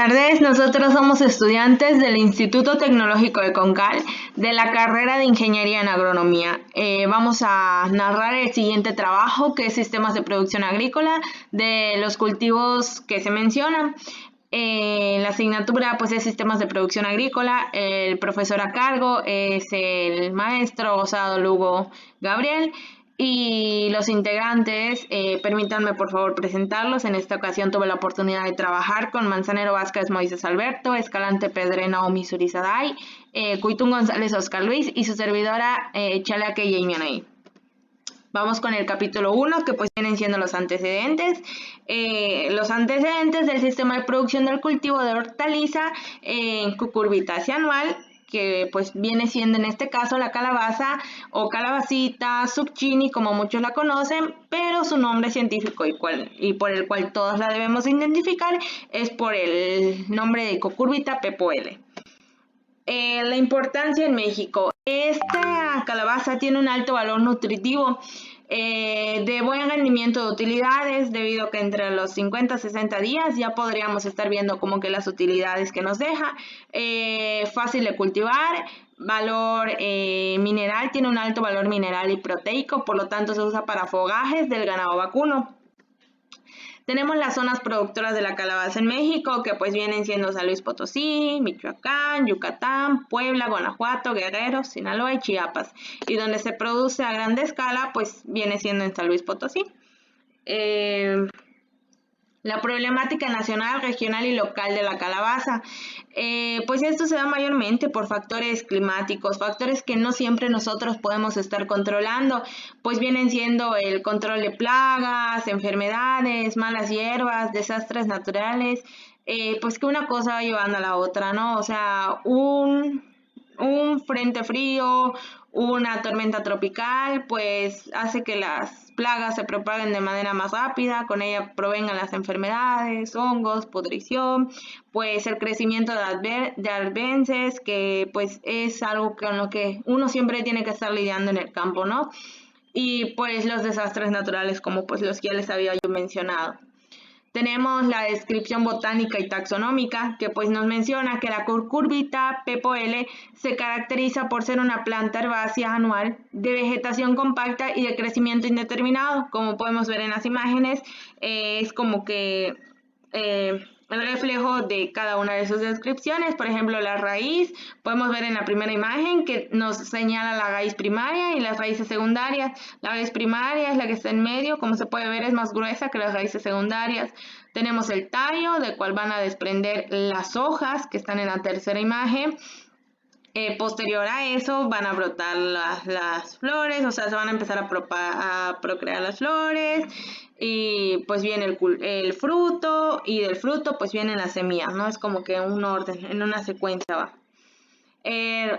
tardes, nosotros somos estudiantes del Instituto Tecnológico de Concal de la carrera de Ingeniería en Agronomía. Vamos a narrar el siguiente trabajo, que es Sistemas de Producción Agrícola de los cultivos que se mencionan. La asignatura pues es Sistemas de Producción Agrícola. El profesor a cargo es el maestro Osado Lugo Gabriel. Y los integrantes, permítanme por favor presentarlos. En esta ocasión tuve la oportunidad de trabajar con Manzanero Vázquez Moisés Alberto, Escalante Pedre Naomi Surizaday, Cuitún González Oscar Luis y su servidora Chalaque Yeimianay. Vamos con el capítulo 1, que pues vienen siendo los antecedentes. Los antecedentes del sistema de producción del cultivo de hortaliza en cucurbitácea anual, que pues viene siendo en este caso la calabaza o calabacita zucchini, como muchos la conocen, pero su nombre científico y por el cual todos la debemos identificar es por el nombre de Cucurbita pepoele. La importancia en México. Esta calabaza tiene un alto valor nutritivo, de buen rendimiento de utilidades, debido a que entre los 50 a 60 días ya podríamos estar viendo como que las utilidades que nos deja. Fácil de cultivar, valor mineral, tiene un alto valor mineral y proteico, por lo tanto se usa para fogajes del ganado vacuno. Tenemos las zonas productoras de la calabaza en México, que pues vienen siendo San Luis Potosí, Michoacán, Yucatán, Puebla, Guanajuato, Guerrero, Sinaloa y Chiapas. Y donde se produce a grande escala, pues viene siendo en San Luis Potosí. La problemática nacional, regional y local de la calabaza. Pues esto se da mayormente por factores climáticos, factores que no siempre nosotros podemos estar controlando, pues vienen siendo el control de plagas, enfermedades, malas hierbas, desastres naturales, pues que una cosa va llevando a la otra, ¿no? O sea, un frente frío, una tormenta tropical, pues hace que las plagas se propaguen de manera más rápida, con ella provengan las enfermedades, hongos, pudrición, pues el crecimiento de arbences, que pues es algo con lo que uno siempre tiene que estar lidiando en el campo, ¿no? Y pues los desastres naturales, como pues los que ya les había yo mencionado. Tenemos la descripción botánica y taxonómica, que pues nos menciona que la cucurbita pepoele se caracteriza por ser una planta herbácea anual de vegetación compacta y de crecimiento indeterminado. Como podemos ver en las imágenes, es como que el reflejo de cada una de sus descripciones. Por ejemplo, la raíz, podemos ver en la primera imagen que nos señala la raíz primaria y las raíces secundarias. La raíz primaria es la que está en medio, como se puede ver es más gruesa que las raíces secundarias. Tenemos el tallo, del cual van a desprender las hojas que están en la tercera imagen. Posterior a eso van a brotar las flores, o sea, se van a empezar a procrear las flores, y pues viene el fruto, y del fruto pues vienen las semillas, ¿no? Es como que un orden, en una secuencia va.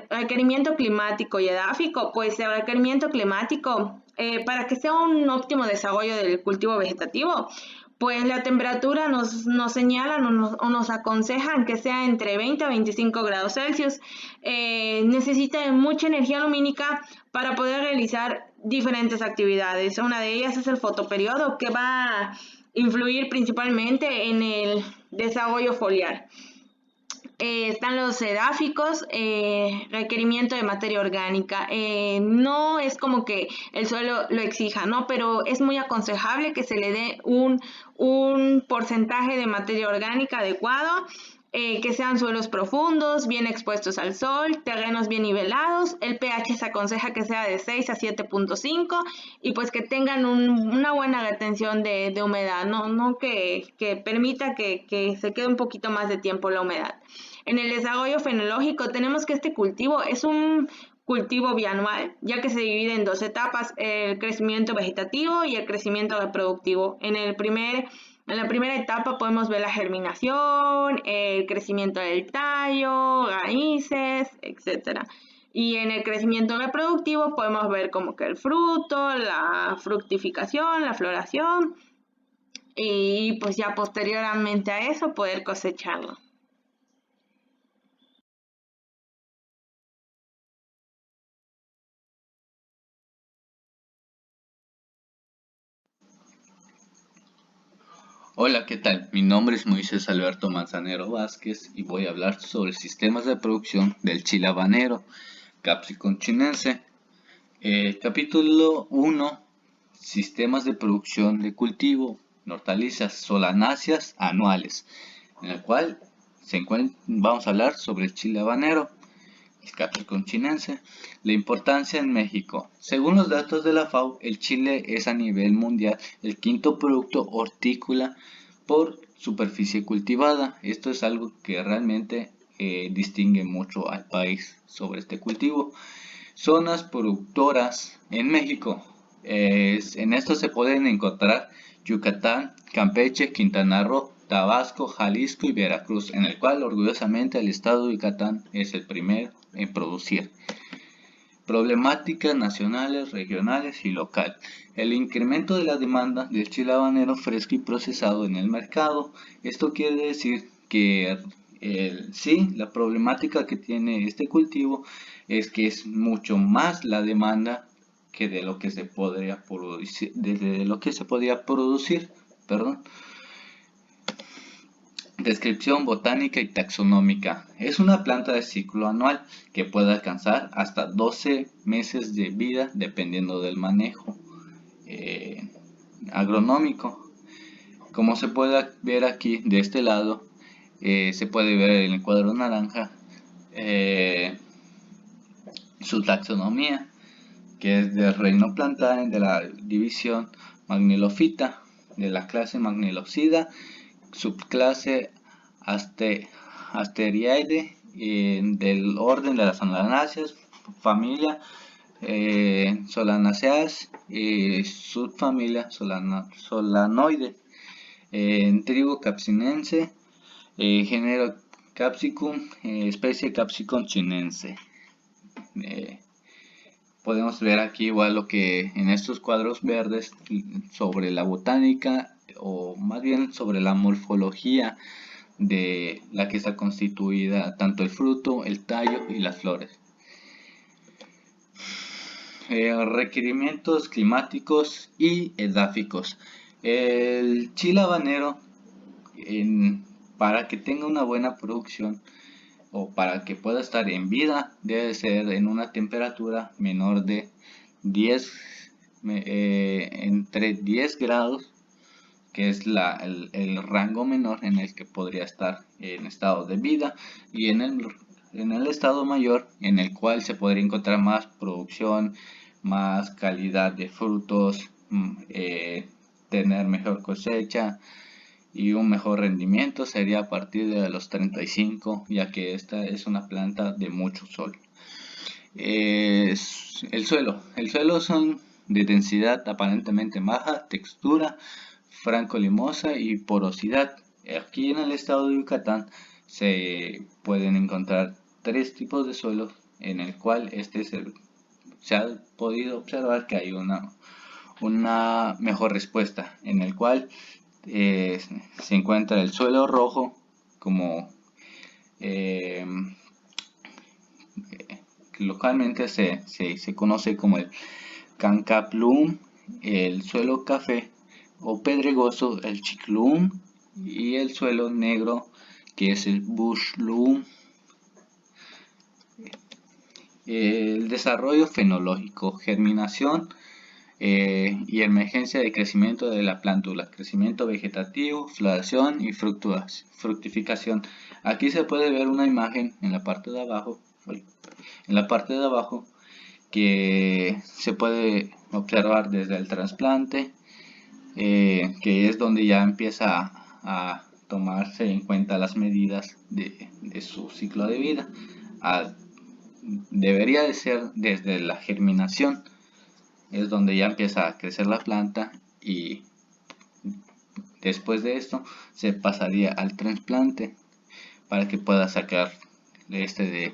Requerimiento climático y edáfico, pues el requerimiento climático, para que sea un óptimo desarrollo del cultivo vegetativo, pues la temperatura nos señalan o nos aconsejan que sea entre 20 a 25 grados Celsius. Necesita mucha energía lumínica para poder realizar diferentes actividades. Una de ellas es el fotoperiodo, que va a influir principalmente en el desarrollo foliar. Están los edáficos, requerimiento de materia orgánica. No es como que el suelo lo exija, ¿no? Pero es muy aconsejable que se le dé un porcentaje de materia orgánica adecuado, que sean suelos profundos, bien expuestos al sol, terrenos bien nivelados. El pH se aconseja que sea de 6 a 7.5 y pues que tengan una buena retención de humedad, no que permita que se quede un poquito más de tiempo la humedad. En el desarrollo fenológico tenemos que este cultivo es un cultivo bianual, ya que se divide en dos etapas, el crecimiento vegetativo y el crecimiento reproductivo. En la primera etapa podemos ver la germinación, el crecimiento del tallo, raíces, etc. Y en el crecimiento reproductivo podemos ver como que el fruto, la fructificación, la floración, y pues ya posteriormente a eso poder cosecharlo. Hola, ¿qué tal? Mi nombre es Moisés Alberto Manzanero Vázquez y voy a hablar sobre sistemas de producción del chile habanero, Capsicum chinense. Capítulo 1. Sistemas de producción de cultivo de hortalizas solanáceas anuales, en el cual vamos a hablar sobre el chile habanero, el Capsicum chinense. La importancia en México. Según los datos de la FAO, el chile es a nivel mundial el quinto producto hortícola por superficie cultivada. Esto es algo que realmente distingue mucho al país sobre este cultivo. Zonas productoras en México. En esto se pueden encontrar Yucatán, Campeche, Quintana Roo, Tabasco, Jalisco y Veracruz, en el cual orgullosamente el estado de Yucatán es el primero en producir. Problemáticas nacionales, regionales y local. El incremento de la demanda del chile habanero fresco y procesado en el mercado. Esto quiere decir que sí, la problemática que tiene este cultivo es que es mucho más la demanda que de lo que se podría producir, perdón. Descripción botánica y taxonómica. Es una planta de ciclo anual que puede alcanzar hasta 12 meses de vida dependiendo del manejo agronómico. Como se puede ver aquí de este lado, se puede ver en el cuadro naranja su taxonomía, que es del reino Plantae, de la división Magnilophyta, de la clase Magnilopsida, subclase Asteridae, del orden de las solanáceas, familia Solanaceae, subfamilia Solanoide, tribu Capsinense, género Capsicum, especie Capsicum chinense. Podemos ver aquí igual lo que en estos cuadros verdes sobre la botánica, o más bien sobre la morfología de la que está constituida tanto el fruto, el tallo y las flores. Requerimientos climáticos y edáficos. El chile habanero, para que tenga una buena producción o para que pueda estar en vida, debe ser en una temperatura menor de 10, entre 10 grados, que es el rango menor en el que podría estar en estado de vida, y en el estado mayor en el cual se podría encontrar más producción, más calidad de frutos, tener mejor cosecha y un mejor rendimiento sería a partir de los 35, ya que esta es una planta de mucho sol. El suelo son de densidad aparentemente baja, textura franco limosa y porosidad. Aquí en el estado de Yucatán se pueden encontrar tres tipos de suelos, en el cual se ha podido observar que hay una mejor respuesta, en el cual se encuentra el suelo rojo, como localmente se conoce como el Cancaplum, el suelo café o pedregoso, el Chiclum, y el suelo negro, que es el Bushloom. El desarrollo fenológico, germinación y emergencia de crecimiento de la plántula, crecimiento vegetativo, floración y fructificación. Aquí se puede ver una imagen en la parte de abajo, que se puede observar desde el trasplante, que es donde ya empieza a tomarse en cuenta las medidas de su ciclo de vida. Debería de ser desde la germinación, es donde ya empieza a crecer la planta, y después de esto se pasaría al trasplante para que pueda sacar de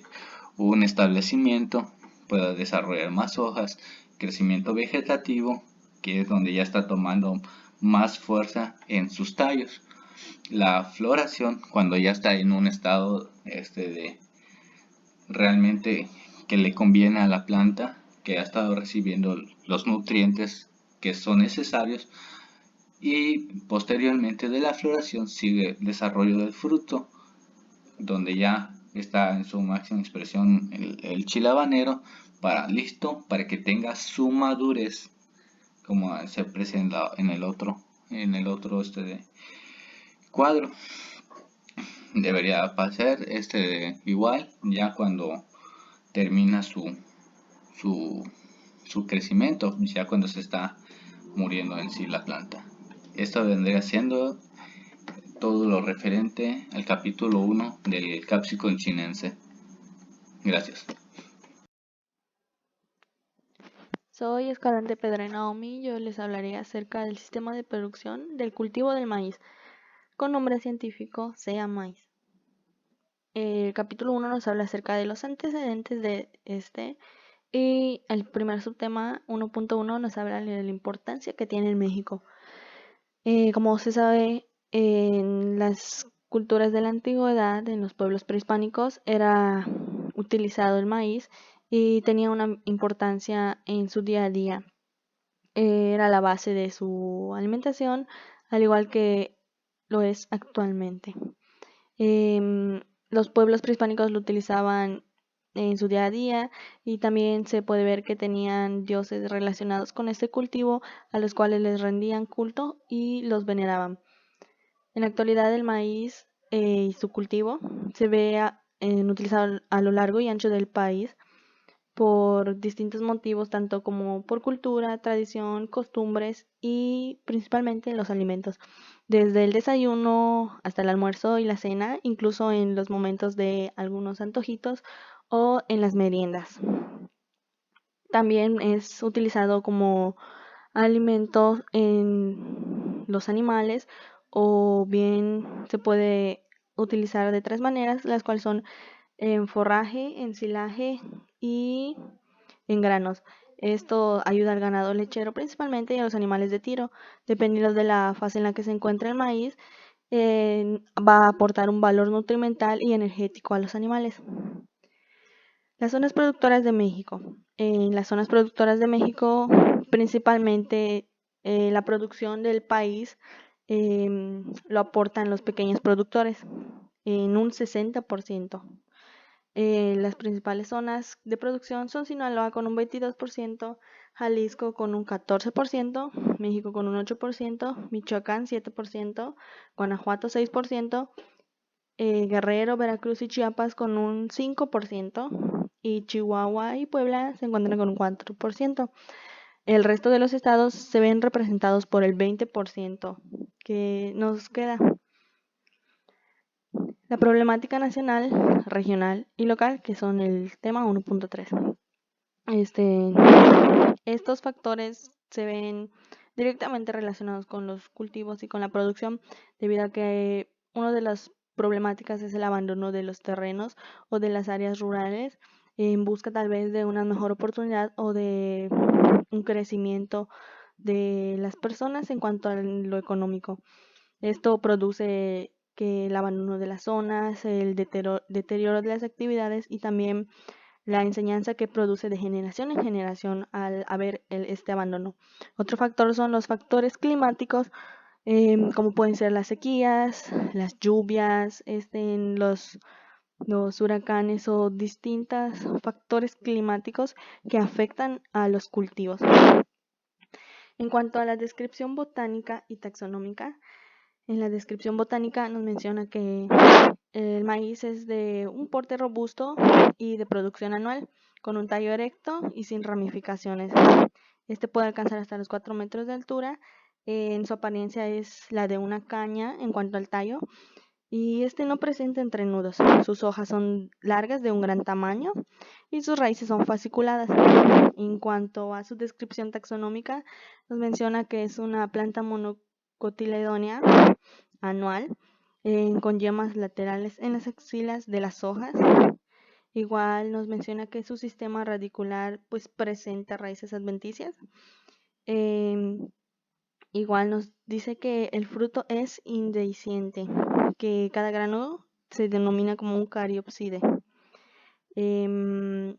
un establecimiento, pueda desarrollar más hojas, crecimiento vegetativo, que es donde ya está tomando más fuerza en sus tallos. La floración, cuando ya está en un estado de realmente que le conviene a la planta, que ha estado recibiendo los nutrientes que son necesarios, y posteriormente de la floración sigue el desarrollo del fruto, donde ya está en su máxima expresión el chile habanero listo para que tenga su madurez, como se presenta en el otro cuadro. Debería pasar igual ya cuando termina su, su crecimiento, ya cuando se está muriendo en sí la planta. Esto vendría siendo todo lo referente al capítulo 1 del Capsicum chinense. Gracias. Soy Escalante Pedra Naomi, yo les hablaré acerca del sistema de producción del cultivo del maíz, con nombre científico sea maíz. El capítulo 1 nos habla acerca de los antecedentes de este y el primer subtema 1.1 nos habla de la importancia que tiene en México. Como se sabe, en las culturas de la antigüedad, en los pueblos prehispánicos, era utilizado el maíz y tenía una importancia en su día a día. Era la base de su alimentación, al igual que lo es actualmente. Los pueblos prehispánicos lo utilizaban en su día a día y también se puede ver que tenían dioses relacionados con este cultivo a los cuales les rendían culto y los veneraban. En la actualidad el maíz y su cultivo se ve utilizado a lo largo y ancho del país por distintos motivos, tanto como por cultura, tradición, costumbres y principalmente en los alimentos, desde el desayuno hasta el almuerzo y la cena, incluso en los momentos de algunos antojitos o en las meriendas. También es utilizado como alimento en los animales o bien se puede utilizar de tres maneras, las cuales son en forraje, en silaje y en granos. Esto ayuda al ganado lechero principalmente y a los animales de tiro. Dependiendo de la fase en la que se encuentra el maíz, va a aportar un valor nutrimental y energético a los animales. Las zonas productoras de México. En las zonas productoras de México, principalmente la producción del país lo aportan los pequeños productores en un 60%. Las principales zonas de producción son Sinaloa con un 22%, Jalisco con un 14%, México con un 8%, Michoacán 7%, Guanajuato 6%, Guerrero, Veracruz y Chiapas con un 5% y Chihuahua y Puebla se encuentran con un 4%. El resto de los estados se ven representados por el 20% que nos queda. La problemática nacional, regional y local, que son el tema 1.3. Estos factores se ven directamente relacionados con los cultivos y con la producción, debido a que una de las problemáticas es el abandono de los terrenos o de las áreas rurales en busca tal vez de una mejor oportunidad o de un crecimiento de las personas en cuanto a lo económico. Esto produce que el abandono de las zonas, el deterioro de las actividades y también la enseñanza que produce de generación en generación al haber este abandono. Otro factor son los factores climáticos, como pueden ser las sequías, las lluvias, los huracanes o distintos factores climáticos que afectan a los cultivos. En cuanto a la descripción botánica y taxonómica, en la descripción botánica nos menciona que el maíz es de un porte robusto y de producción anual, con un tallo erecto y sin ramificaciones. Este puede alcanzar hasta los 4 metros de altura. En su apariencia es la de una caña en cuanto al tallo. Y este no presenta entrenudos. Sus hojas son largas de un gran tamaño y sus raíces son fasciculadas. En cuanto a su descripción taxonómica, nos menciona que es una planta monocotiledónea anual con yemas laterales en las axilas de las hojas. Igual nos menciona que su sistema radicular pues presenta raíces adventicias. Igual nos dice que el fruto es indehiscente, que cada grano se denomina como un cariopside. El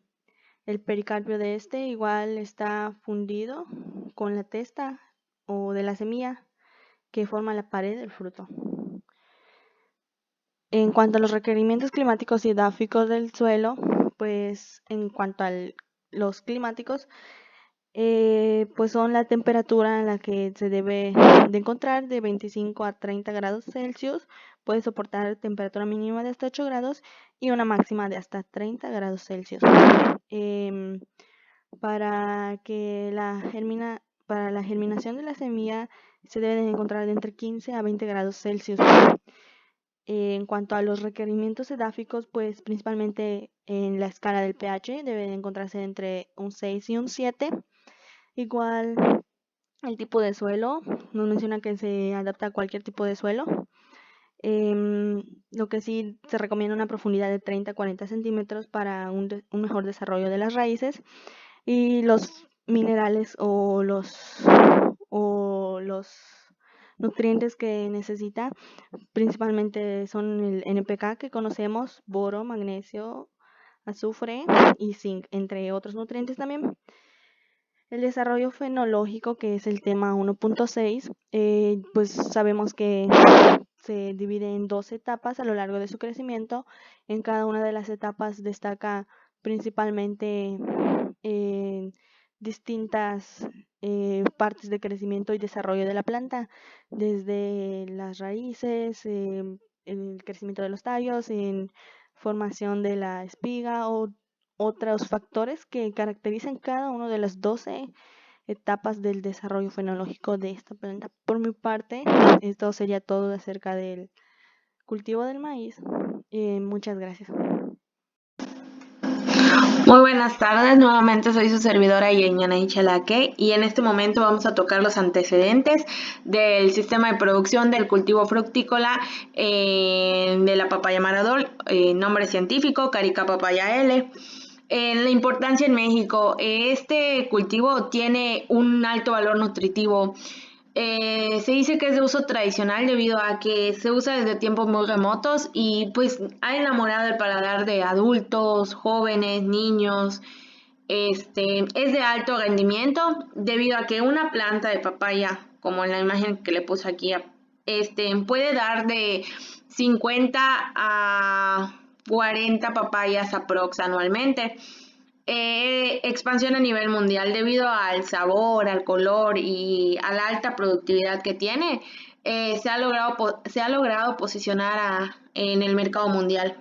pericarpio de este igual está fundido con la testa o de la semilla que forma la pared del fruto. En cuanto a los requerimientos climáticos y edáficos del suelo, pues en cuanto a los climáticos, pues son la temperatura en la que se debe de encontrar de 25 a 30 grados Celsius, puede soportar temperatura mínima de hasta 8 grados y una máxima de hasta 30 grados Celsius. Para la germinación de la semilla se debe de encontrar de entre 15 a 20 grados Celsius. En cuanto a los requerimientos edáficos, pues principalmente en la escala del pH debe de encontrarse entre un 6 y un 7. Igual el tipo de suelo, nos menciona que se adapta a cualquier tipo de suelo. Lo que sí se recomienda una profundidad de 30 a 40 centímetros para un mejor desarrollo de las raíces. Y los minerales o los nutrientes que necesita principalmente son el NPK que conocemos, boro, magnesio, azufre y zinc, entre otros nutrientes también. El desarrollo fenológico, que es el tema 1.6, pues sabemos que se divide en 2 etapas a lo largo de su crecimiento. En cada una de las etapas destaca principalmente distintas partes de crecimiento y desarrollo de la planta, desde las raíces, el crecimiento de los tallos, en formación de la espiga o otros factores que caracterizan cada uno de las 12 etapas del desarrollo fenológico de esta planta. Por mi parte, esto sería todo acerca del cultivo del maíz. Muchas gracias. Muy buenas tardes, nuevamente soy su servidora Yeñanay Chalaque y en este momento vamos a tocar los antecedentes del sistema de producción del cultivo fructícola de la papaya maradol, nombre científico Carica papaya L. La importancia en México, este cultivo tiene un alto valor nutritivo. Se dice que es de uso tradicional debido a que se usa desde tiempos muy remotos y pues ha enamorado el paladar de adultos, jóvenes, niños. Es de alto rendimiento debido a que una planta de papaya, como en la imagen que le puse aquí, puede dar de 50 a 40 papayas aprox anualmente. Expansión a nivel mundial debido al sabor, al color y a la alta productividad que tiene. Se ha logrado posicionar en el mercado mundial.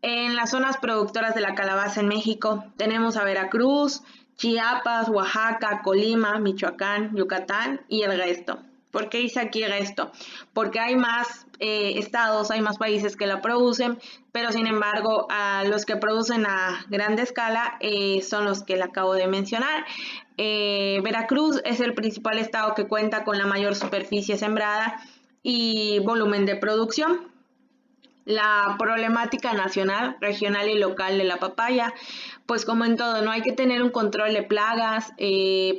En las zonas productoras de la calabaza en México tenemos a Veracruz, Chiapas, Oaxaca, Colima, Michoacán, Yucatán y el resto. ¿Por qué dice aquí el resto? Porque hay más estados, hay más países que la producen, pero sin embargo a los que producen a gran escala son los que le acabo de mencionar. Veracruz es el principal estado que cuenta con la mayor superficie sembrada y volumen de producción. La problemática nacional, regional y local de la papaya, pues como en todo, no hay que tener un control de plagas,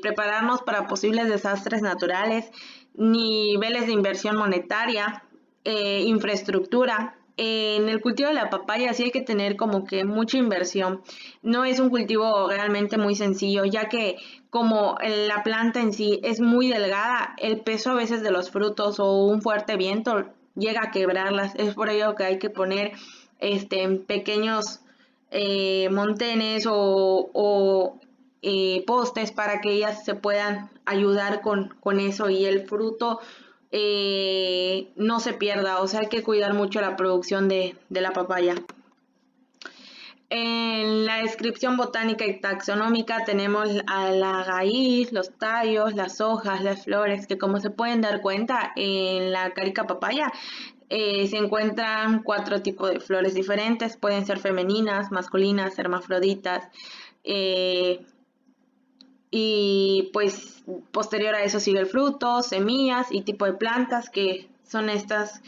prepararnos para posibles desastres naturales, niveles de inversión monetaria, infraestructura. En el cultivo de la papaya sí hay que tener como que mucha inversión. No es un cultivo realmente muy sencillo, ya que como la planta en sí es muy delgada, el peso a veces de los frutos o un fuerte viento llega a quebrarlas. Es por ello que hay que poner pequeños montenes o postes para que ellas se puedan ayudar con eso y el fruto no se pierda. O sea, hay que cuidar mucho la producción de la papaya. En la descripción botánica y taxonómica tenemos a la raíz, los tallos, las hojas, las flores, que como se pueden dar cuenta en la carica papaya se encuentran 4 tipos de flores diferentes, pueden ser femeninas, masculinas, hermafroditas, y pues posterior a eso sigue el fruto, semillas y tipo de plantas que son estas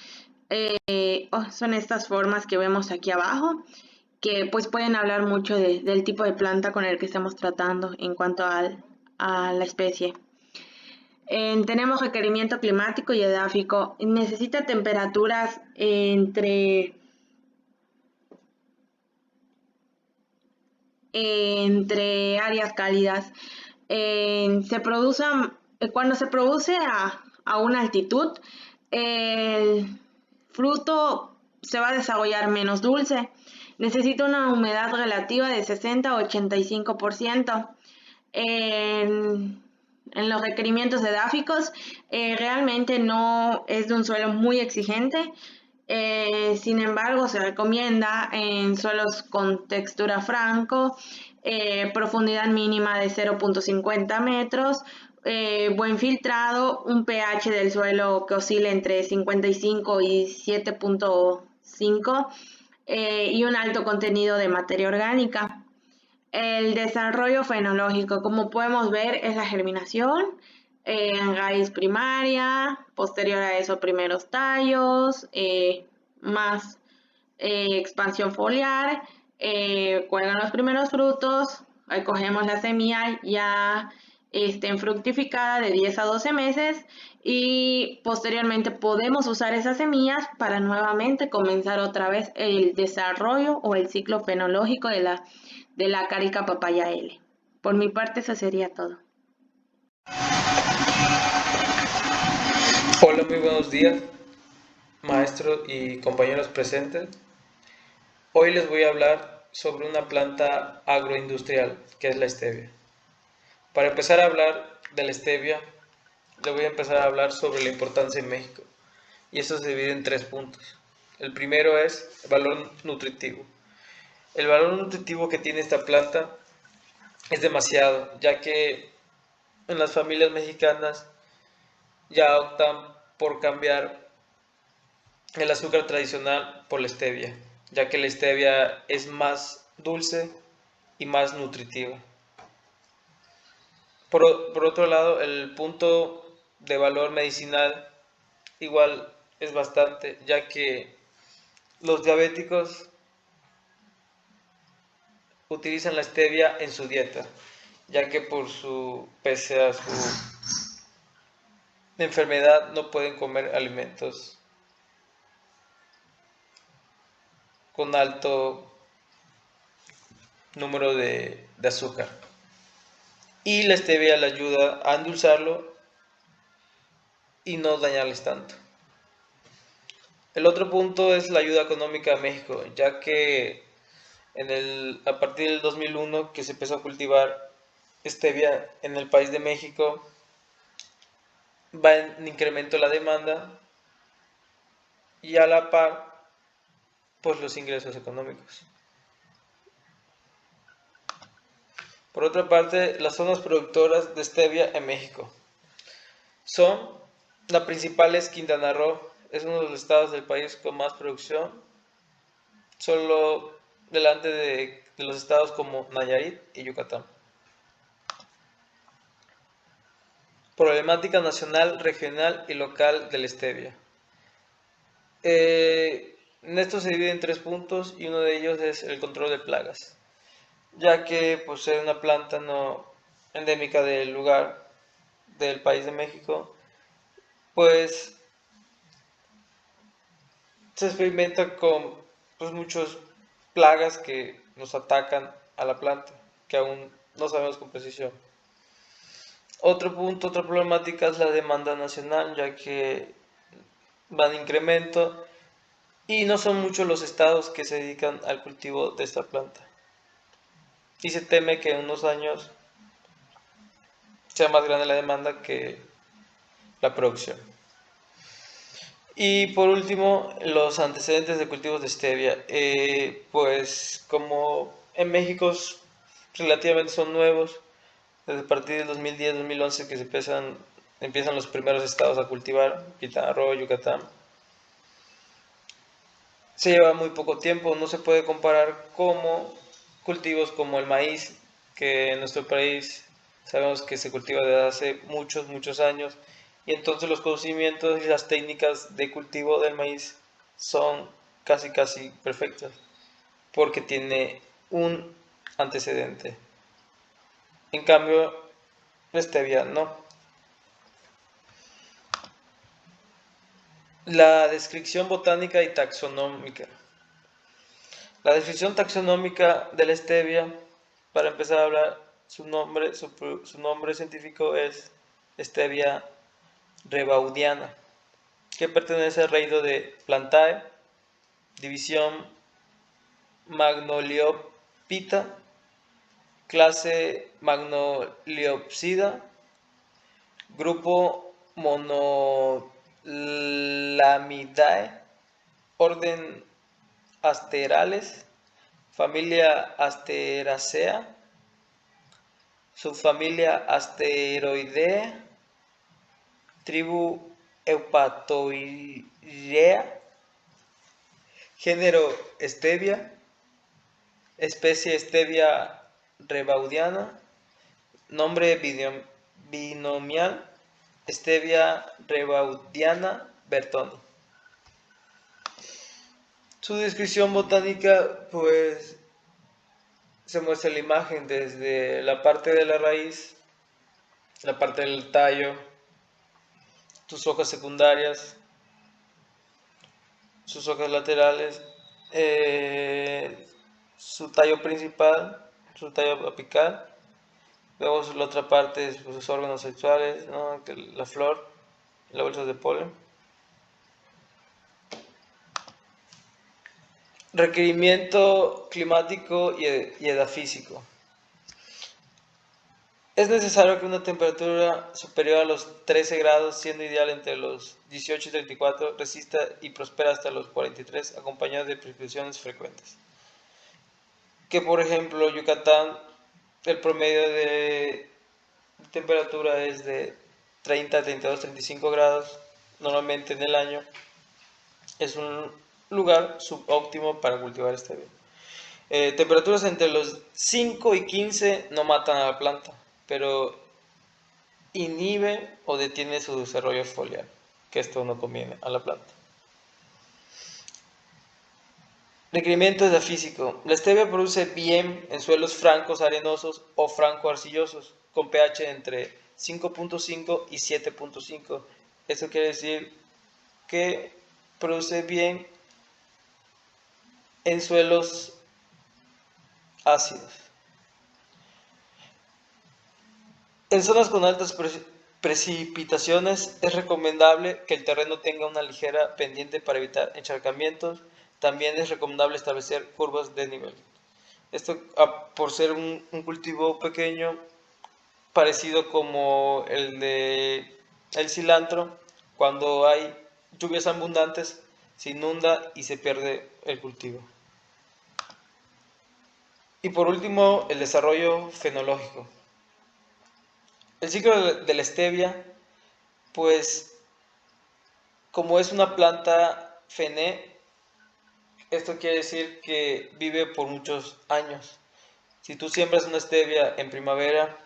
formas que vemos aquí abajo, que pues pueden hablar mucho del tipo de planta con el que estamos tratando en cuanto a la especie. Tenemos requerimiento climático y edáfico. Necesita temperaturas entre áreas cálidas. Cuando se produce a una altitud, el fruto se va a desarrollar menos dulce. Necesita una humedad relativa de 60 a 85%. En los requerimientos edáficos, realmente no es de un suelo muy exigente. Sin embargo, se recomienda en suelos con textura franco, profundidad mínima de 0.50 metros, buen filtrado, un pH del suelo que oscile entre 55 y 7.5 y un alto contenido de materia orgánica. El desarrollo fenológico, como podemos ver, es la germinación en raíz primaria, posterior a eso primeros tallos, más expansión foliar, cuelgan los primeros frutos, recogemos la semilla ya fructificada de 10 a 12 meses y posteriormente podemos usar esas semillas para nuevamente comenzar otra vez el desarrollo o el ciclo fenológico de la carica papaya L. Por mi parte eso sería todo. Hola, muy buenos días, maestros y compañeros presentes. Hoy les voy a hablar sobre una planta agroindustrial, que es la stevia. Para empezar a hablar de la stevia, le voy a empezar a hablar sobre la importancia en México. Y esto se divide en 3 puntos. El primero es el valor nutritivo. El valor nutritivo que tiene esta planta es demasiado, ya que en las familias mexicanas ya optan por cambiar el azúcar tradicional por la stevia, ya que la stevia es más dulce y más nutritiva. Por otro lado, el punto de valor medicinal igual es bastante, ya que los diabéticos utilizan la stevia en su dieta, ya que pese a su enfermedad no pueden comer alimentos con alto número de azúcar. Y la stevia le ayuda a endulzarlo y no dañarles tanto. El otro punto es la ayuda económica a México, ya que a partir del 2001 que se empezó a cultivar stevia en el país de México, va en incremento la demanda y a la par pues los ingresos económicos. Por otra parte, las zonas productoras de stevia en México son: la principal es Quintana Roo, es uno de los estados del país con más producción, solo delante de los estados como Nayarit y Yucatán. Problemática nacional, regional y local de la stevia. En esto se divide en 3 puntos y uno de ellos es el control de plagas, ya que por ser una planta no endémica del lugar del país de México, pues se experimenta con muchas plagas que nos atacan a la planta, que aún no sabemos con precisión. Otro punto, otra problemática es la demanda nacional, ya que va en incremento y no son muchos los estados que se dedican al cultivo de esta planta. Y se teme que en unos años sea más grande la demanda que la producción. Y por último, los antecedentes de cultivos de stevia. Pues como en México relativamente son nuevos, desde a partir del 2010-2011 que empiezan los primeros estados a cultivar, Quintana Roo, Yucatán. Se lleva muy poco tiempo, no se puede comparar como cultivos como el maíz, que en nuestro país sabemos que se cultiva desde hace muchos años, y entonces los conocimientos y las técnicas de cultivo del maíz son casi perfectas, porque tiene un antecedente. En cambio, la stevia no. La descripción botánica y taxonómica. La descripción taxonómica de la stevia, para empezar a hablar, su nombre científico es Stevia rebaudiana, que pertenece al reino de Plantae, división Magnoliopita, clase Magnoliopsida, grupo Monolamidae, orden Asterales, familia Asteracea, subfamilia Asteroidea, tribu Eupatoidea, género Stevia, especie Stevia rebaudiana, nombre binomial Stevia rebaudiana Bertoni. Su descripción botánica, pues, se muestra la imagen desde la parte de la raíz, la parte del tallo, sus hojas secundarias, sus hojas laterales, su tallo principal, su tallo apical. Luego la otra parte es sus órganos sexuales, ¿no? La flor, la bolsa de polen. Requerimiento climático y edafísico. Es necesario que una temperatura superior a los 13 grados, siendo ideal entre los 18 y 34, resista y prospera hasta los 43, acompañado de precipitaciones frecuentes. Que por ejemplo Yucatán, el promedio de temperatura es de 30, 32, 35 grados normalmente en el año. Es un lugar subóptimo para cultivar stevia. Temperaturas entre los 5 y 15 no matan a la planta, pero inhibe o detiene su desarrollo foliar, que esto no conviene a la planta. Requerimientos de físico. La stevia produce bien en suelos francos arenosos o franco-arcillosos, con pH entre 5.5 y 7.5. Esto quiere decir que produce bien en suelos ácidos. En zonas con altas precipitaciones es recomendable que el terreno tenga una ligera pendiente para evitar encharcamientos. También es recomendable establecer curvas de nivel. Esto por ser un cultivo pequeño, parecido como el cilantro, cuando hay lluvias abundantes se inunda y se pierde el cultivo. Y por último, el desarrollo fenológico. El ciclo de la stevia, pues como es una planta fené, esto quiere decir que vive por muchos años. Si tú siembras una stevia en primavera,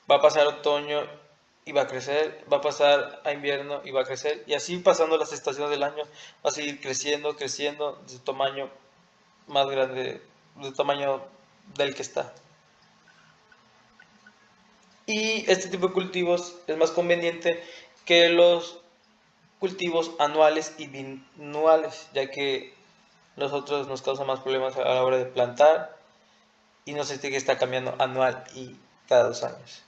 va a pasar otoño y va a crecer, va a pasar a invierno y va a crecer, y así pasando las estaciones del año, va a seguir creciendo, de su tamaño más grande, del tamaño del que está. Y este tipo de cultivos es más conveniente que los cultivos anuales y binuales, ya que los otros nos causan más problemas a la hora de plantar y no se tiene que estar cambiando anual y cada 2 años,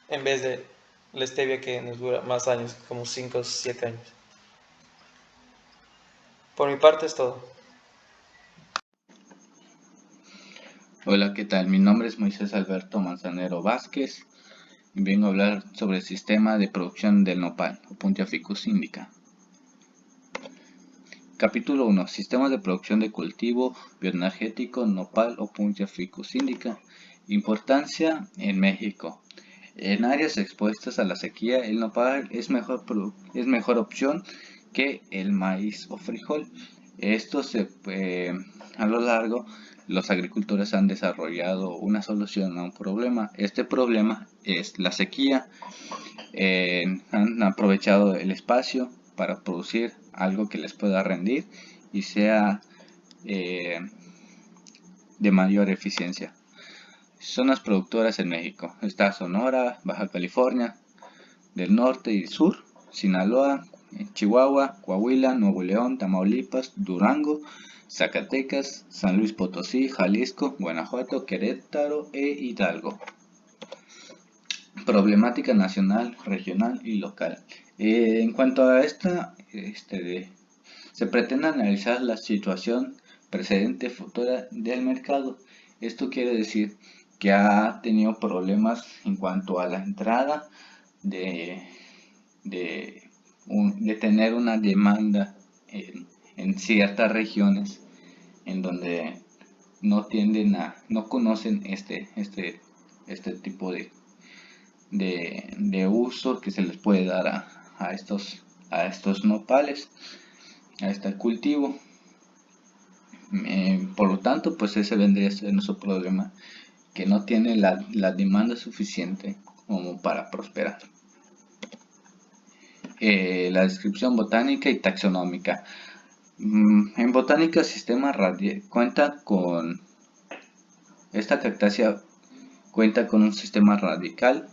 en vez de la stevia que nos dura más años, como 5 o 7 años. Por mi parte es todo. Hola, ¿qué tal? Mi nombre es Moisés Alberto Manzanero Vázquez y vengo a hablar sobre el sistema de producción del nopal, Opuntia ficus indica. Capítulo 1. Sistemas de producción de cultivo bioenergético nopal Opuntia ficus indica. Importancia en México. En áreas expuestas a la sequía, el nopal es mejor opción que el maíz o frijol. A lo largo, los agricultores han desarrollado una solución a un problema. Este problema es la sequía. Han aprovechado el espacio para producir algo que les pueda rendir y sea de mayor eficiencia. Zonas productoras en México. Está Sonora, Baja California del Norte y Sur, Sinaloa, Chihuahua, Coahuila, Nuevo León, Tamaulipas, Durango, Zacatecas, San Luis Potosí, Jalisco, Guanajuato, Querétaro e Hidalgo. Problemática nacional, regional y local. En cuanto a esta, se pretende analizar la situación presente y futura del mercado. Esto quiere decir que ha tenido problemas en cuanto a la entrada de tener una demanda en ciertas regiones en donde no conocen este tipo de uso que se les puede dar a estos nopales, a este cultivo. Por lo tanto, pues ese vendría a ser nuestro problema, que no tiene la demanda suficiente como para prosperar. La descripción botánica y taxonómica. En botánica, el sistema esta cactácea cuenta con un sistema radical,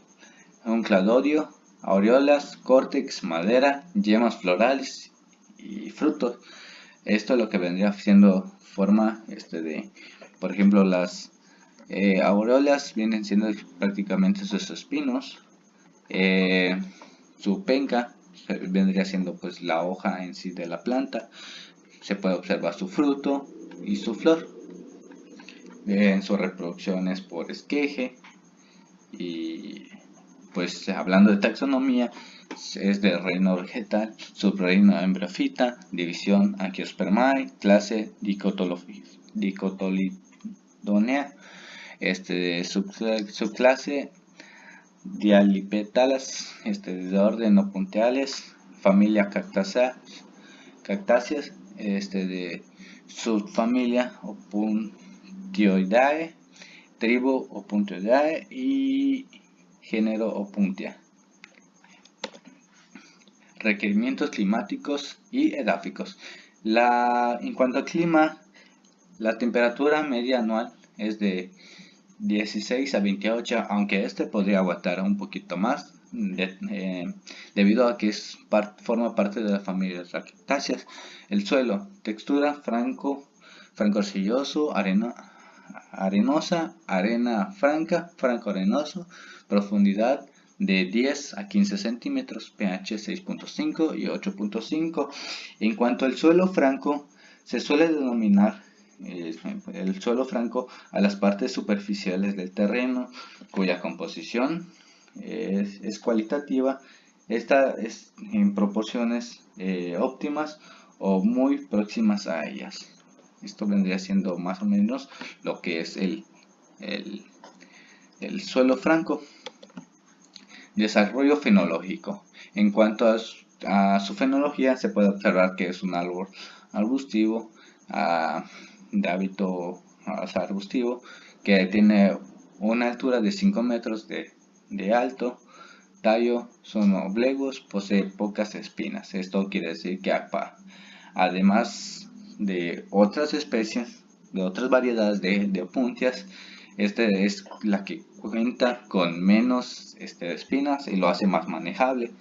un cladodio, aureolas, córtex, madera, yemas florales y frutos. Esto es lo que vendría siendo forma por ejemplo, las aureolas vienen siendo prácticamente sus espinos, su penca vendría siendo pues la hoja en sí de la planta. Se puede observar su fruto y su flor. En su reproducción es por esqueje. Y pues hablando de taxonomía, es del reino vegetal, subreino Embryophyta, división Angiospermae, clase Dicotyledonea, subclase Dialipetalas, de orden Opuntiales, familia Cactáceas, de subfamilia Opuntioidae, tribu Opuntioidae y género Opuntia. Requerimientos climáticos y edáficos. En cuanto al clima, la temperatura media anual es de 16 a 28, aunque podría aguantar un poquito más, debido a que forma parte de la familia de las cactáceas. El suelo, textura franco-arcilloso, arenosa, arena franca, franco-arenoso, profundidad de 10 a 15 centímetros, pH 6.5 y 8.5. En cuanto al suelo franco, se suele denominar el suelo franco a las partes superficiales del terreno cuya composición es cualitativa. Esta es en proporciones óptimas o muy próximas a ellas. Esto vendría siendo más o menos lo que es el suelo franco. Desarrollo fenológico. En cuanto a su fenología, se puede observar que es un árbol arbustivo de hábito arbustivo, que tiene una altura de 5 metros de alto, tallo son oblongos, posee pocas espinas. Esto quiere decir que además de otras especies, de otras variedades de opuntias, es la que cuenta con menos espinas y lo hace más manejable.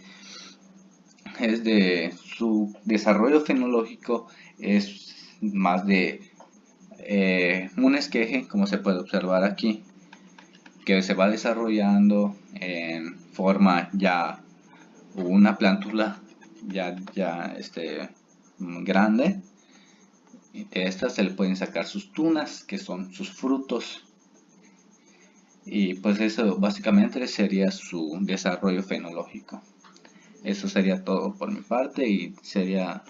Su desarrollo fenológico es más de un esqueje, como se puede observar aquí, que se va desarrollando en forma ya una plántula ya grande. De estas se le pueden sacar sus tunas, que son sus frutos. Y pues eso básicamente sería su desarrollo fenológico. Eso sería todo por mi parte y sería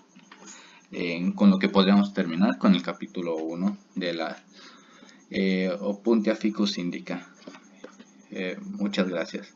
con lo que podríamos terminar con el capítulo 1 de la Opuntia ficus indica. Muchas gracias.